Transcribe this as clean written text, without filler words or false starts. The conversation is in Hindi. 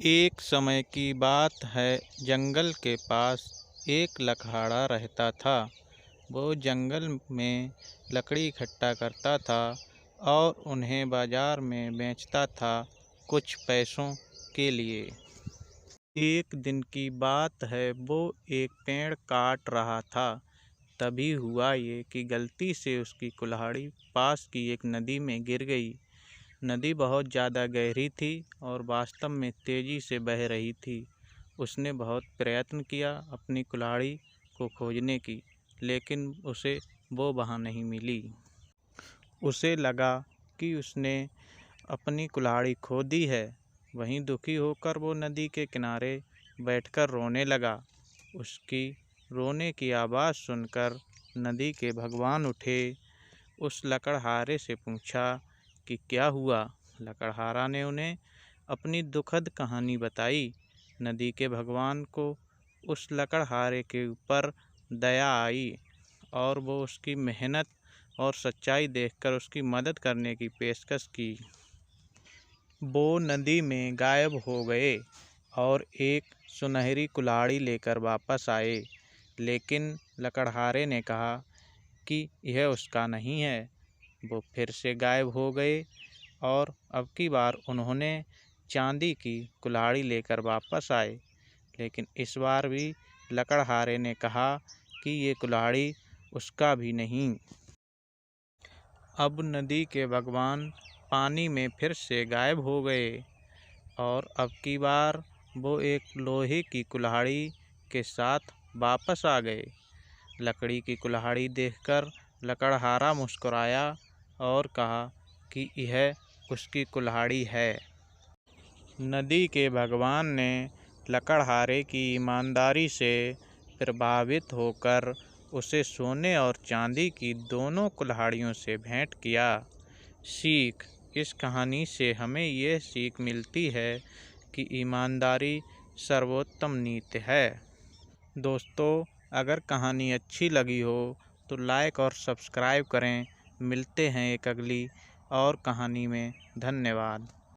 एक समय की बात है, जंगल के पास एक लकड़हारा रहता था। वो जंगल में लकड़ी इकट्ठा करता था और उन्हें बाजार में बेचता था कुछ पैसों के लिए। एक दिन की बात है, वो एक पेड़ काट रहा था। तभी हुआ ये कि गलती से उसकी कुल्हाड़ी पास की एक नदी में गिर गई। नदी बहुत ज़्यादा गहरी थी और वास्तव में तेज़ी से बह रही थी। उसने बहुत प्रयत्न किया अपनी कुल्हाड़ी को खोजने की, लेकिन उसे वो वहाँ नहीं मिली। उसे लगा कि उसने अपनी कुल्हाड़ी खो दी है। वहीं दुखी होकर वो नदी के किनारे बैठकर रोने लगा। उसकी रोने की आवाज़ सुनकर नदी के भगवान उठे। उस लकड़हारे से पूछा कि क्या हुआ। लकड़हारा ने उन्हें अपनी दुखद कहानी बताई। नदी के भगवान को उस लकड़हारे के ऊपर दया आई और वो उसकी मेहनत और सच्चाई देखकर उसकी मदद करने की पेशकश की। वो नदी में गायब हो गए और एक सुनहरी कुल्हाड़ी लेकर वापस आए, लेकिन लकड़हारे ने कहा कि यह उसका नहीं है। वो फिर से गायब हो गए और अब की बार उन्होंने चांदी की कुल्हाड़ी लेकर वापस आए, लेकिन इस बार भी लकड़हारे ने कहा कि ये कुल्हाड़ी उसका भी नहीं। अब नदी के भगवान पानी में फिर से गायब हो गए और अब की बार वो एक लोहे की कुल्हाड़ी के साथ वापस आ गए। लकड़ी की कुल्हाड़ी देखकर लकड़हारा मुस्कुराया और कहा कि यह उसकी कुल्हाड़ी है। नदी के भगवान ने लकड़हारे की ईमानदारी से प्रभावित होकर उसे सोने और चांदी की दोनों कुल्हाड़ियों से भेंट किया। सीख: इस कहानी से हमें यह सीख मिलती है कि ईमानदारी सर्वोत्तम नीति है। दोस्तों, अगर कहानी अच्छी लगी हो तो लाइक और सब्सक्राइब करें। मिलते हैं एक अगली और कहानी में। धन्यवाद।